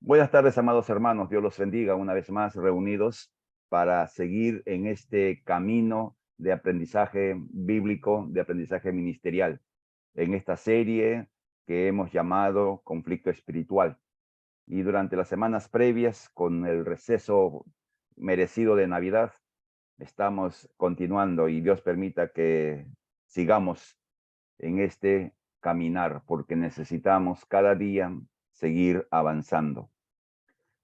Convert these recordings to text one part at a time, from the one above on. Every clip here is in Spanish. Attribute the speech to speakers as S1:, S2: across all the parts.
S1: Buenas tardes, amados hermanos. Dios los bendiga una vez más reunidos para seguir en este camino de aprendizaje bíblico, de aprendizaje ministerial, en esta serie que hemos llamado Conflicto Espiritual. Y durante las semanas previas, con el receso merecido de Navidad, estamos continuando y Dios permita que sigamos en este caminar, porque necesitamos cada día seguir avanzando.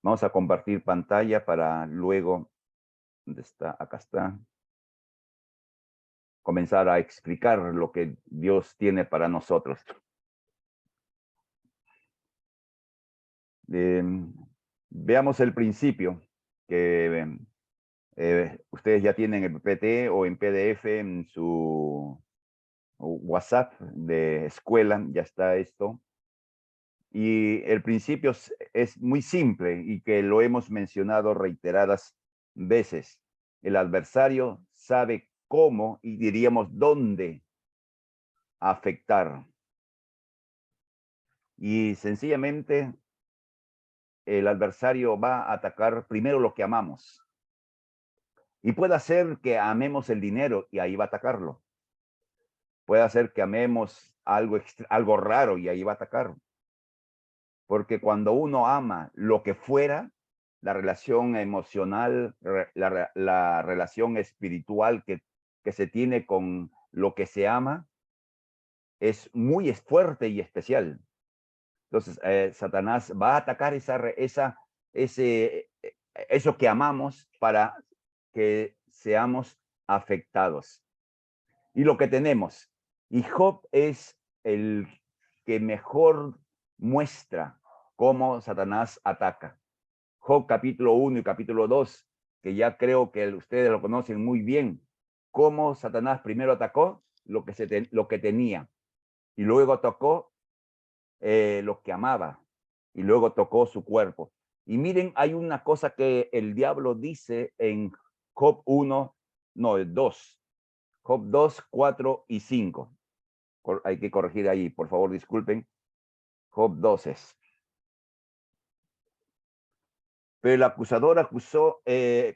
S1: Vamos a compartir pantalla para luego, ¿dónde está? Acá está. Comenzar a explicar lo que Dios tiene para nosotros. Veamos el principio, que ustedes ya tienen el PPT o en PDF en su WhatsApp de escuela, ya está esto. Y el principio es muy simple y que lo hemos mencionado reiteradas veces. El adversario sabe cómo y diríamos dónde afectar. Y sencillamente el adversario va a atacar primero lo que amamos. Y puede hacer que amemos el dinero y ahí va a atacarlo. Puede hacer que amemos algo raro y ahí va a atacarlo. Porque cuando uno ama lo que fuera, la relación emocional, la relación espiritual que se tiene con lo que se ama, es muy fuerte y especial. Entonces, Satanás va a atacar eso que amamos para que seamos afectados. Y lo que tenemos. Y Job es el que mejor muestra cómo Satanás ataca. Job capítulo 1 y capítulo 2, que ya creo que ustedes lo conocen muy bien, cómo Satanás primero atacó lo que tenía, y luego atacó lo que amaba, y luego tocó su cuerpo. Y miren, hay una cosa que el diablo dice en Job 1, no, 2, Job 2, 4 y 5. Hay que corregir ahí, por favor, disculpen. Job 2 es. Pero el acusador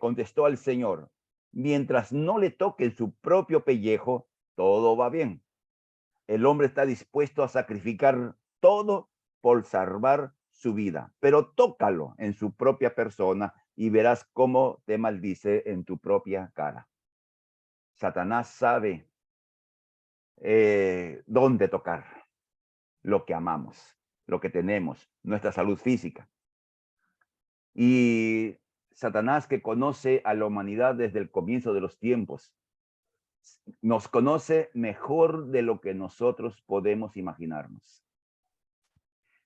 S1: contestó al Señor, mientras no le toque su propio pellejo, todo va bien. El hombre está dispuesto a sacrificar todo por salvar su vida, pero tócalo en su propia persona y verás cómo te maldice en tu propia cara. Satanás sabe dónde tocar lo que amamos, lo que tenemos, nuestra salud física. Y Satanás, que conoce a la humanidad desde el comienzo de los tiempos, nos conoce mejor de lo que nosotros podemos imaginarnos.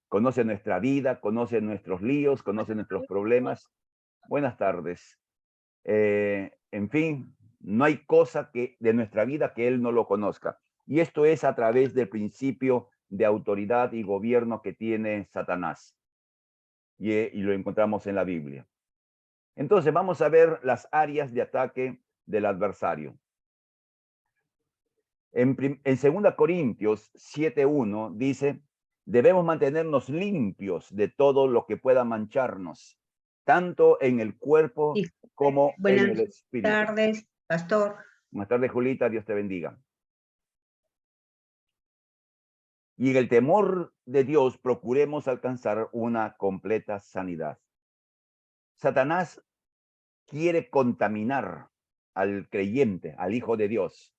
S1: Conoce nuestra vida, conoce nuestros líos, conoce nuestros problemas. Buenas tardes. En fin, no hay cosa de nuestra vida que él no lo conozca. Y esto es a través del principio de autoridad y gobierno que tiene Satanás. Y lo encontramos en la Biblia. Entonces vamos a ver las áreas de ataque del adversario. En 2 Corintios 7:1 dice, debemos mantenernos limpios de todo lo que pueda mancharnos, tanto en el cuerpo
S2: Disculpe,
S1: como en el
S2: buenas
S1: espíritu.
S2: tardes, pastor.
S1: Buenas tardes, Julita, Dios te bendiga. Y en el temor de Dios procuremos alcanzar una completa sanidad. Satanás quiere contaminar al creyente, al Hijo de Dios.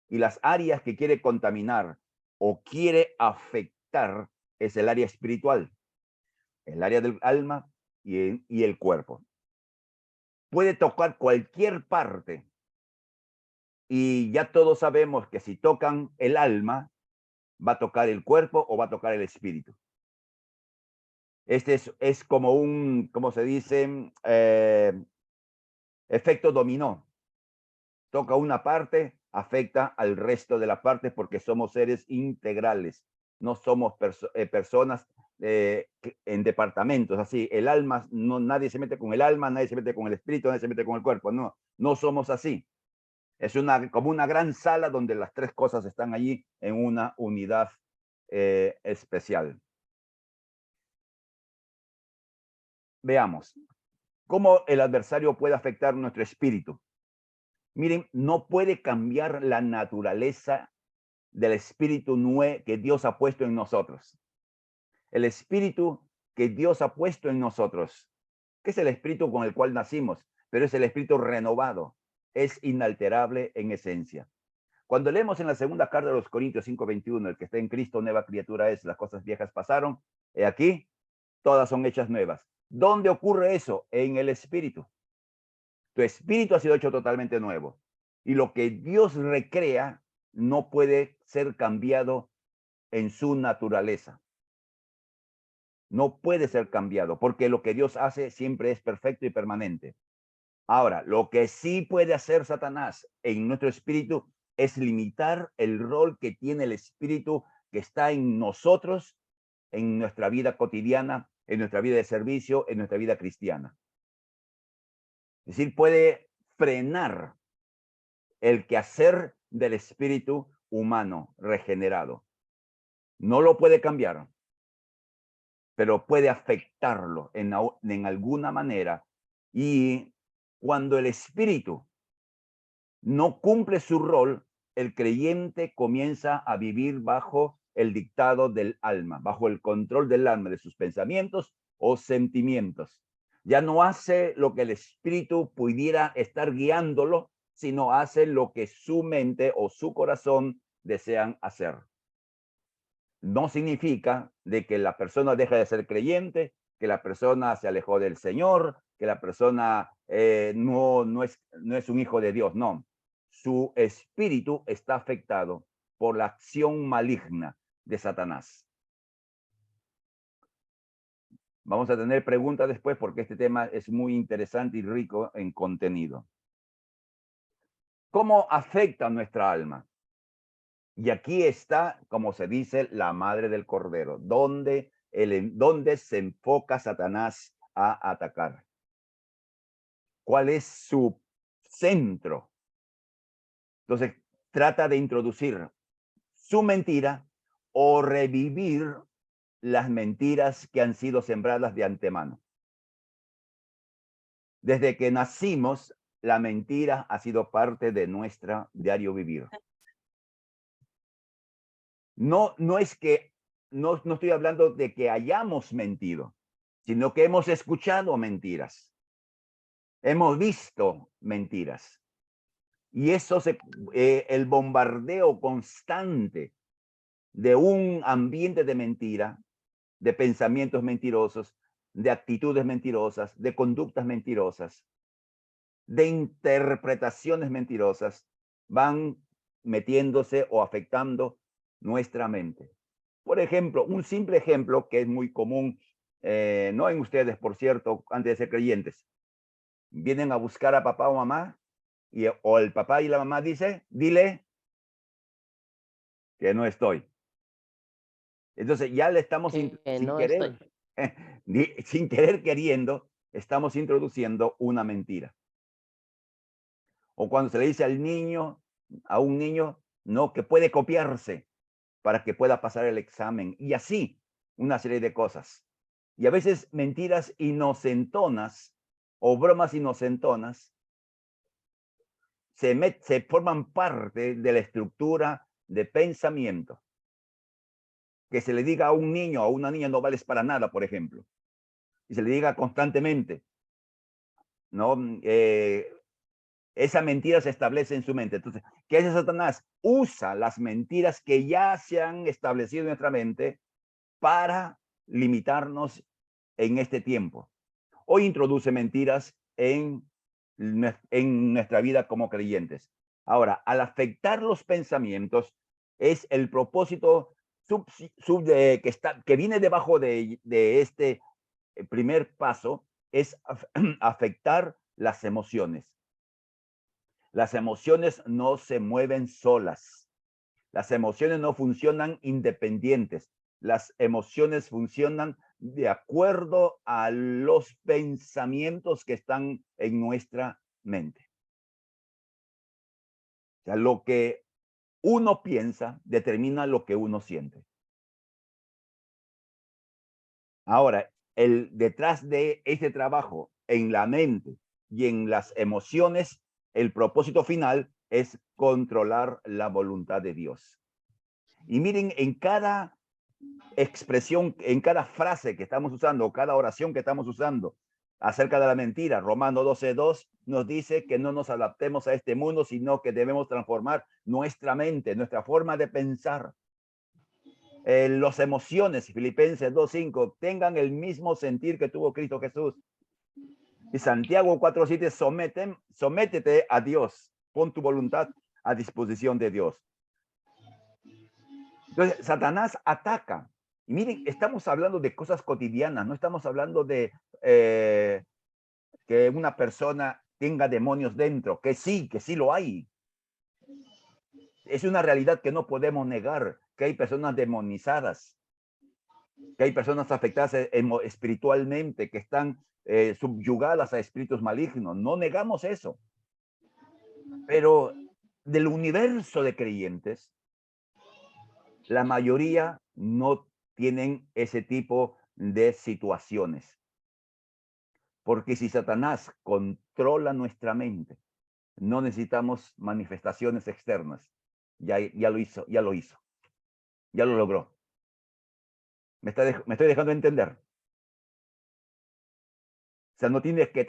S1: Y las áreas que quiere contaminar o quiere afectar es el área espiritual, el área del alma y el cuerpo. Puede tocar cualquier parte y ya todos sabemos que si tocan el alma, va a tocar el cuerpo o va a tocar el espíritu. Este es como ¿cómo se dice? Efecto dominó. Toca una parte, afecta al resto de la parte porque somos seres integrales. No somos personas en departamentos, así. El alma, no, nadie se mete con el alma, nadie se mete con el espíritu, nadie se mete con el cuerpo. No, no somos así. Es como una gran sala donde las tres cosas están allí en una unidad especial. veamos cómo el adversario puede afectar nuestro espíritu. Miren, no puede cambiar la naturaleza del espíritu que Dios ha puesto en nosotros. El espíritu que Dios ha puesto en nosotros, que es el espíritu con el cual nacimos, pero es el espíritu renovado, es inalterable en esencia. Cuando leemos en la segunda carta de los Corintios 5:21, el que está en Cristo, nueva criatura es, las cosas viejas pasaron, he aquí, todas son hechas nuevas. ¿Dónde ocurre eso? En el espíritu. Tu espíritu ha sido hecho totalmente nuevo. Y lo que Dios recrea no puede ser cambiado en su naturaleza. No puede ser cambiado, porque lo que Dios hace siempre es perfecto y permanente. Ahora, lo que sí puede hacer Satanás en nuestro espíritu es limitar el rol que tiene el espíritu que está en nosotros, en nuestra vida cotidiana, en nuestra vida de servicio, en nuestra vida cristiana. Es decir, puede frenar el quehacer del espíritu humano regenerado. No lo puede cambiar, pero puede afectarlo en alguna manera. Y cuando el espíritu no cumple su rol, el creyente comienza a vivir bajo el dictado del alma, bajo el control del alma, de sus pensamientos o sentimientos. Ya no hace lo que el espíritu pudiera estar guiándolo, sino hace lo que su mente o su corazón desean hacer. No significa de que la persona deja de ser creyente, que la persona se alejó del Señor, que la persona no es un hijo de Dios, no. Su espíritu está afectado por la acción maligna de Satanás. Vamos a tener preguntas después porque este tema es muy interesante y rico en contenido. ¿Cómo afecta nuestra alma? Y aquí está, como se dice, la madre del cordero, donde se enfoca Satanás a atacar. ¿Cuál es su centro? Entonces, trata de introducir su mentira o revivir las mentiras que han sido sembradas de antemano. Desde que nacimos, la mentira ha sido parte de nuestro diario vivir. No es que, no estoy hablando de que hayamos mentido, sino que hemos escuchado mentiras. Hemos visto mentiras. Y eso el bombardeo constante de un ambiente de mentira, de pensamientos mentirosos, de actitudes mentirosas, de conductas mentirosas, de interpretaciones mentirosas, van metiéndose o afectando nuestra mente. Por ejemplo, un simple ejemplo que es muy común, no en ustedes, por cierto, antes de ser creyentes. Vienen a buscar a papá o mamá, o el papá y la mamá dile que no estoy. Entonces ya le estamos,
S2: Que
S1: sin
S2: no
S1: querer,
S2: estoy.
S1: sin querer queriendo, estamos introduciendo una mentira. O cuando se le dice a un niño, no, que puede copiarse para que pueda pasar el examen. Y así, una serie de cosas. Y a veces mentiras inocentonas o bromas inocentonas se forman parte de la estructura de pensamiento. Que se le diga a un niño o a una niña no vales para nada, por ejemplo. Y se le diga constantemente, ¿no? Esa mentira se establece en su mente. Entonces, ¿qué hace Satanás? Usa las mentiras que ya se han establecido en nuestra mente para limitarnos en este tiempo. O introduce mentiras en nuestra vida como creyentes. Ahora, al afectar los pensamientos, es el propósito que viene debajo de este primer paso, es afectar las emociones. Las emociones no se mueven solas. Las emociones no funcionan independientes. Las emociones funcionan de acuerdo a los pensamientos que están en nuestra mente. O sea, lo que uno piensa determina lo que uno siente. Ahora, detrás de este trabajo en la mente y en las emociones, el propósito final es controlar la voluntad de Dios. Y miren, en cada expresión, en cada frase que estamos usando, cada oración que estamos usando acerca de la mentira, Romanos 12:2 nos dice que no nos adaptemos a este mundo, sino que debemos transformar nuestra mente, nuestra forma de pensar. Las emociones, Filipenses 2:5, tengan el mismo sentir que tuvo Cristo Jesús. Y Santiago 4:7, sométete a Dios, pon tu voluntad a disposición de Dios. Entonces, Satanás ataca. Y miren, estamos hablando de cosas cotidianas, no estamos hablando de que una persona tenga demonios dentro, que sí lo hay. Es una realidad que no podemos negar, que hay personas demonizadas, que hay personas afectadas espiritualmente, que están subyugadas a espíritus malignos. No negamos eso. Pero del universo de creyentes, la mayoría no tienen ese tipo de situaciones. Porque si Satanás controla nuestra mente, no necesitamos manifestaciones externas. Ya lo hizo, ya lo logró. Me estoy dejando entender. O sea, no tienes que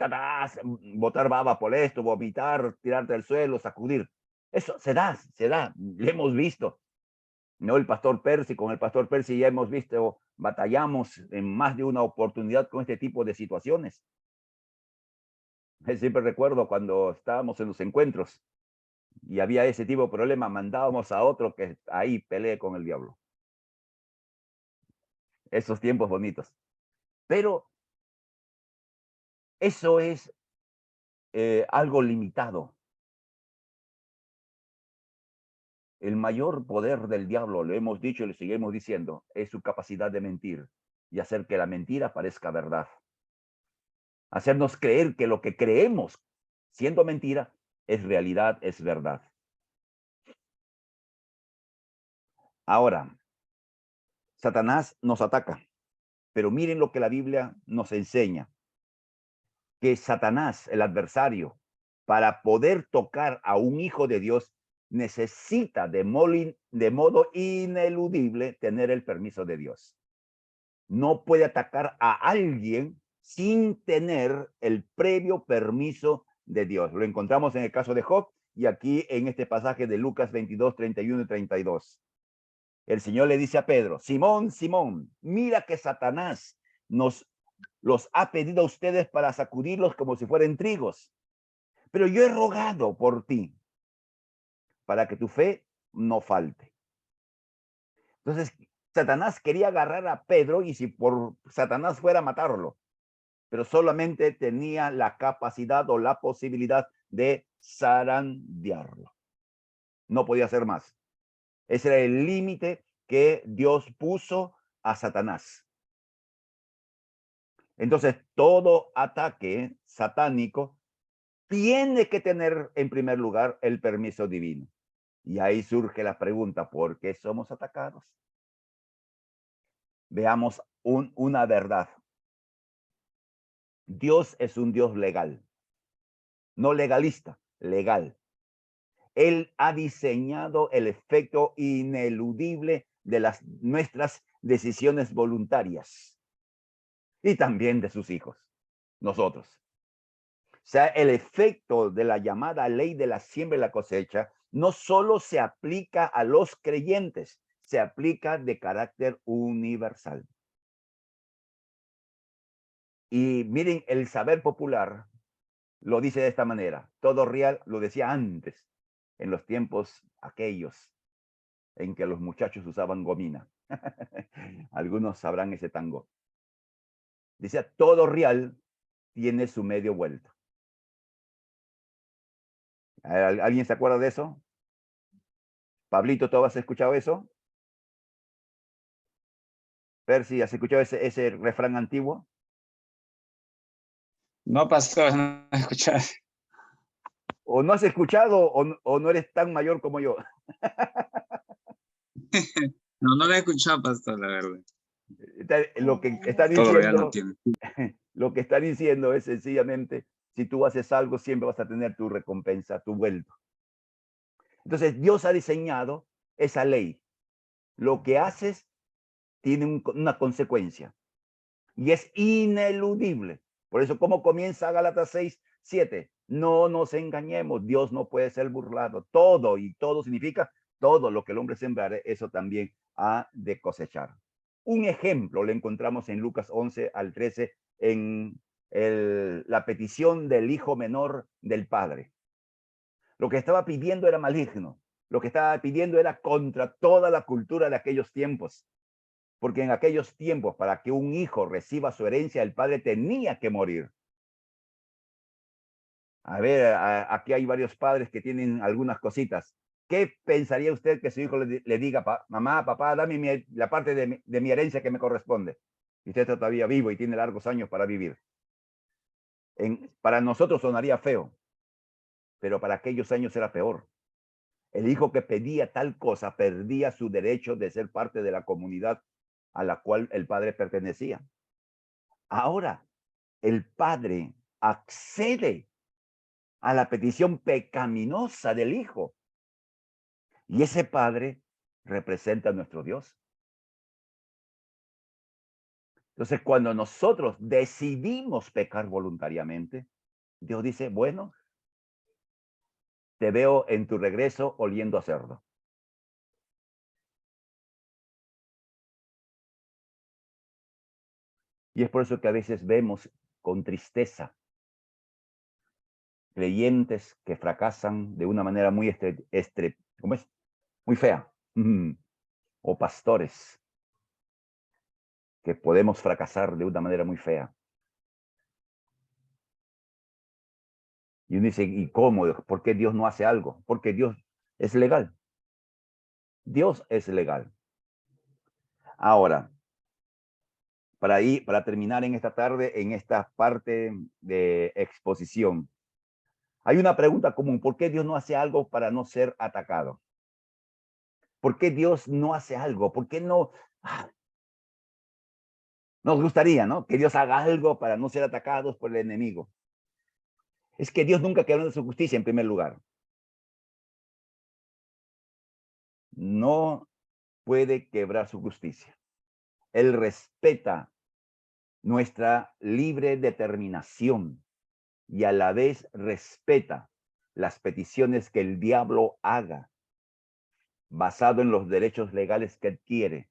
S1: botar baba por esto, vomitar, tirarte al suelo, sacudir. Eso se da, lo hemos visto. ¿No? Con el pastor Percy ya hemos visto, batallamos en más de una oportunidad con este tipo de situaciones. Siempre recuerdo cuando estábamos en los encuentros y había ese tipo de problema, mandábamos a otro que ahí pelee con el diablo. Esos tiempos bonitos. Pero eso es algo limitado. El mayor poder del diablo, lo hemos dicho y lo seguimos diciendo, es su capacidad de mentir y hacer que la mentira parezca verdad. Hacernos creer que lo que creemos siendo mentira es realidad, es verdad. Ahora, Satanás nos ataca, pero miren lo que la Biblia nos enseña, que Satanás, el adversario, para poder tocar a un hijo de Dios, necesita de modo ineludible tener el permiso de Dios. No puede atacar a alguien sin tener el previo permiso de Dios. Lo encontramos en el caso de Job y aquí en este pasaje de Lucas 22, 31 y 32. El Señor le dice a Pedro: Simón, Simón, mira que Satanás los ha pedido a ustedes para sacudirlos como si fueran trigos. Pero yo he rogado por ti para que tu fe no falte. Entonces, Satanás quería agarrar a Pedro y si por Satanás fuera a matarlo, pero solamente tenía la capacidad o la posibilidad de zarandearlo. No podía hacer más. Ese era el límite que Dios puso a Satanás. Entonces, todo ataque satánico tiene que tener en primer lugar el permiso divino. Y ahí surge la pregunta: ¿por qué somos atacados? Veamos una verdad. Dios es un Dios legal, no legalista, legal. Él ha diseñado el efecto ineludible de nuestras decisiones voluntarias y también de sus hijos, nosotros. O sea, el efecto de la llamada ley de la siembra y la cosecha no solo se aplica a los creyentes, se aplica de carácter universal. Y miren, el saber popular lo dice de esta manera. Todo real, lo decía antes, en los tiempos aquellos en que los muchachos usaban gomina. Algunos sabrán ese tango. Decía: todo real tiene su medio vuelto. ¿Alguien se acuerda de eso? Pablito, ¿tú has escuchado eso? Percy, ¿has escuchado ese refrán antiguo?
S2: No, pastor, no he escuchado.
S1: O no has escuchado o no eres tan mayor como yo.
S2: No, no lo he escuchado, pastor, la verdad.
S1: Lo que está
S2: Todavía no
S1: diciendo,
S2: tiene.
S1: lo que está diciendo es sencillamente, si tú haces algo, siempre vas a tener tu recompensa, tu vuelto. Entonces, Dios ha diseñado esa ley. Lo que haces tiene una consecuencia y es ineludible. Por eso, ¿cómo comienza Gálatas 6:7? No nos engañemos, Dios no puede ser burlado. Todo, y todo significa todo lo que el hombre sembrare, eso también ha de cosechar. Un ejemplo lo encontramos en Lucas 11-13, en la petición del hijo menor del padre. Lo que estaba pidiendo era maligno. Lo que estaba pidiendo era contra toda la cultura de aquellos tiempos. Porque en aquellos tiempos, para que un hijo reciba su herencia, el padre tenía que morir. A ver, aquí hay varios padres que tienen algunas cositas. ¿Qué pensaría usted que su hijo le diga, mamá, papá, dame la parte de mi herencia que me corresponde? Y usted está todavía vivo y tiene largos años para vivir. Para nosotros sonaría feo, pero para aquellos años era peor. El hijo que pedía tal cosa perdía su derecho de ser parte de la comunidad a la cual el padre pertenecía. Ahora, el padre accede a la petición pecaminosa del hijo. Y ese padre representa a nuestro Dios. Entonces, cuando nosotros decidimos pecar voluntariamente, Dios dice, bueno, te veo en tu regreso oliendo a cerdo. Y es por eso que a veces vemos con tristeza creyentes que fracasan de una manera muy ¿cómo es? Muy fea. O pastores que podemos fracasar de una manera muy fea. Y uno dice, ¿y cómo? ¿Por qué Dios no hace algo? Porque Dios es legal. Dios es legal. Ahora, para terminar en esta tarde, en esta parte de exposición, hay una pregunta común. ¿Por qué Dios no hace algo para no ser atacado? ¿Por qué Dios no hace algo? ¿Por qué no? Nos gustaría, ¿no? Que Dios haga algo para no ser atacados por el enemigo. Es que Dios nunca quebró su justicia en primer lugar. No puede quebrar su justicia. Él respeta nuestra libre determinación y a la vez respeta las peticiones que el diablo haga basado en los derechos legales que adquiere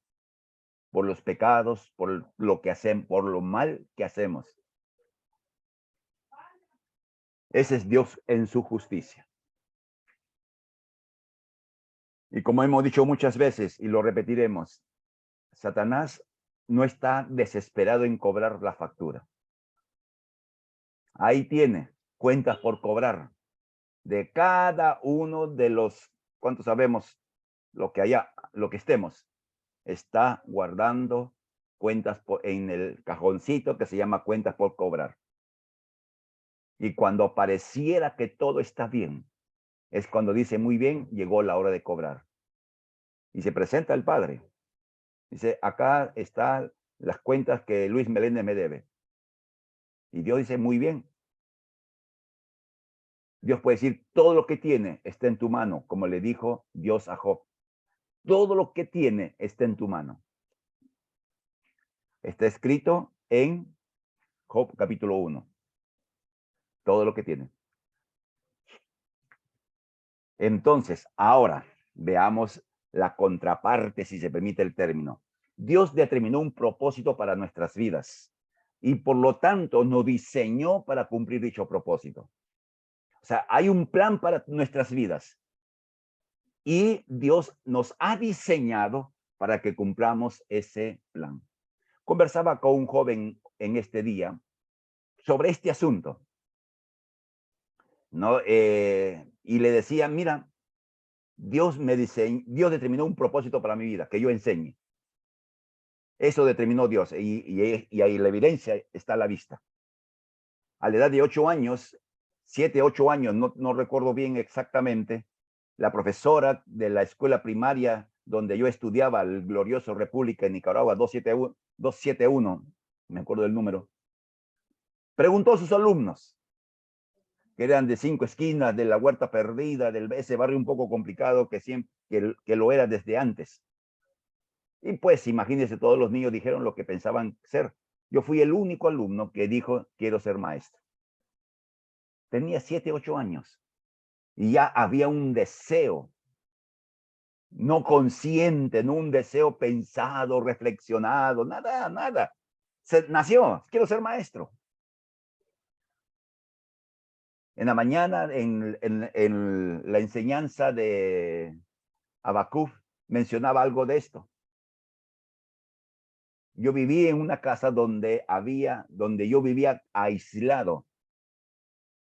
S1: por los pecados, por lo que hacemos, por lo mal que hacemos. Ese es Dios en su justicia. Y como hemos dicho muchas veces y lo repetiremos, Satanás no está desesperado en cobrar la factura. Ahí tiene cuentas por cobrar de cada uno de los, ¿cuántos sabemos? Lo que estemos, está guardando cuentas en el cajoncito que se llama cuentas por cobrar. Y cuando pareciera que todo está bien, es cuando dice, muy bien, llegó la hora de cobrar. Y se presenta el padre. Dice, acá están las cuentas que Luis Meléndez me debe. Y Dios dice, muy bien. Dios puede decir, todo lo que tiene está en tu mano, como le dijo Dios a Job. Todo lo que tiene está en tu mano. Está escrito en Job capítulo 1. Todo lo que tiene. Entonces, ahora veamos la contraparte, si se permite el término. Dios determinó un propósito para nuestras vidas y por lo tanto nos diseñó para cumplir dicho propósito. O sea, hay un plan para nuestras vidas y Dios nos ha diseñado para que cumplamos ese plan. Conversaba con un joven en este día sobre este asunto, ¿no? Y le decía, mira, Dios determinó un propósito para mi vida, que yo enseñe. Eso determinó Dios y ahí la evidencia está a la vista. A la edad de 8 años, 7, 8 años, no recuerdo bien exactamente, la profesora de la escuela primaria donde yo estudiaba, el glorioso República de Nicaragua 271, 271, me acuerdo del número, preguntó a sus alumnos, que eran de 5 esquinas, de la Huerta Perdida, de ese barrio un poco complicado que lo era desde antes. Y pues imagínense, todos los niños dijeron lo que pensaban ser. Yo fui el único alumno que dijo, quiero ser maestro. Tenía 7, 8 años y ya había un deseo, no consciente, no un deseo pensado, reflexionado, nada. Nació, quiero ser maestro. En la mañana, en la enseñanza de Habacuc, mencionaba algo de esto. Yo viví en una casa donde yo vivía aislado,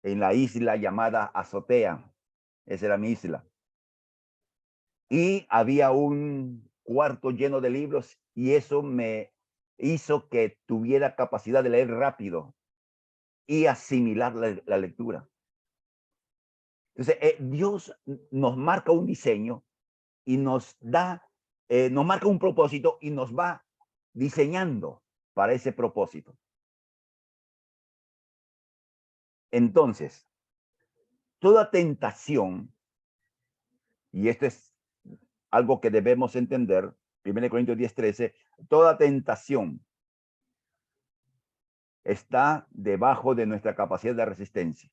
S1: en la isla llamada Azotea. Esa era mi isla. Y había un cuarto lleno de libros y eso me hizo que tuviera capacidad de leer rápido y asimilar la lectura. Entonces, Dios nos marca un diseño y nos marca un propósito y nos va diseñando para ese propósito. Entonces, toda tentación, y esto es algo que debemos entender, 1 Corintios 10:13, toda tentación está debajo de nuestra capacidad de resistencia.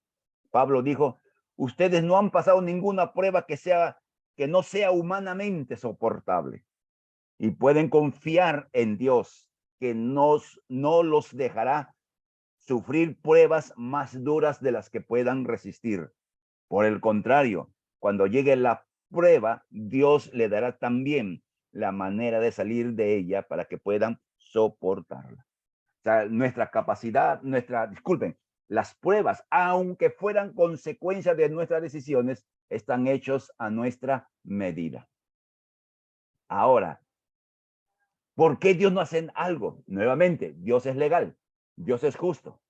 S1: Pablo dijo, ustedes no han pasado ninguna prueba que no sea humanamente soportable y pueden confiar en Dios que no los dejará sufrir pruebas más duras de las que puedan resistir. Por el contrario, cuando llegue la prueba, Dios le dará también la manera de salir de ella para que puedan soportarla. O sea, nuestra capacidad, disculpen, las pruebas, aunque fueran consecuencias de nuestras decisiones, están hechos a nuestra medida. Ahora, ¿por qué Dios no hace algo? Nuevamente, Dios es legal, Dios es justo.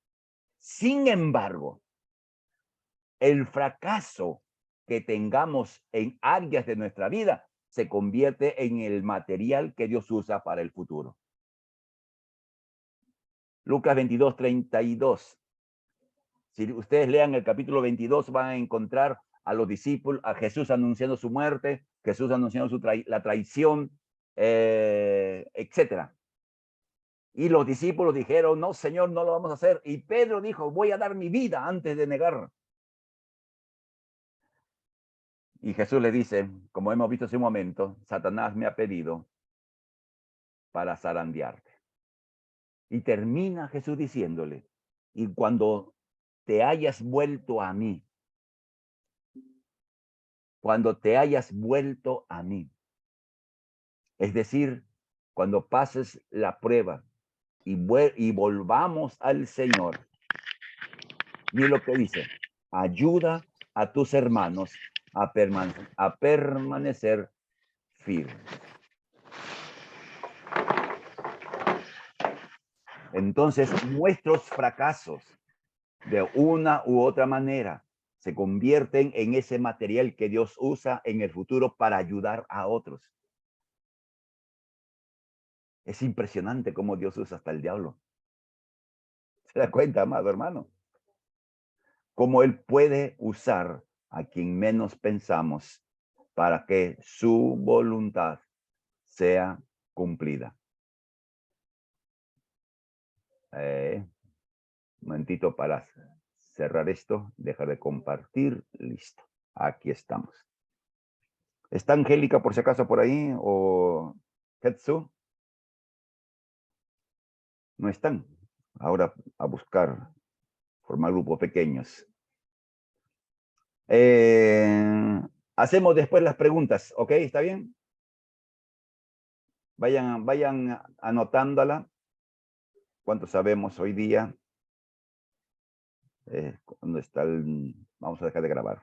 S1: Sin embargo, el fracaso que tengamos en áreas de nuestra vida se convierte en el material que Dios usa para el futuro. Lucas 22:32. Si ustedes lean el capítulo 22, van a encontrar a los discípulos, a Jesús anunciando su muerte, Jesús anunciando la traición, etcétera. Y los discípulos dijeron, no, Señor, no lo vamos a hacer. Y Pedro dijo, voy a dar mi vida antes de negar. Y Jesús le dice, como hemos visto hace un momento, Satanás me ha pedido para zarandearte. Y termina Jesús diciéndole, y cuando te hayas vuelto a mí, es decir, cuando pases la prueba y volvamos al Señor, mira lo que dice, ayuda a tus hermanos a permanecer firmes. Entonces, nuestros fracasos, de una u otra manera, se convierten en ese material que Dios usa en el futuro para ayudar a otros. Es impresionante cómo Dios usa hasta el diablo. ¿Se da cuenta, amado hermano? Cómo Él puede usar a quien menos pensamos para que su voluntad sea cumplida. Un momentito para cerrar esto, dejar de compartir, listo. Aquí estamos. ¿Está Angélica por si acaso por ahí o Ketsu? No están. Ahora a buscar, formar grupos pequeños. Hacemos después las preguntas, ¿ok? ¿Está bien? Vayan anotándola. ¿Cuánto sabemos hoy día? ¿Dónde está vamos a dejar de grabar.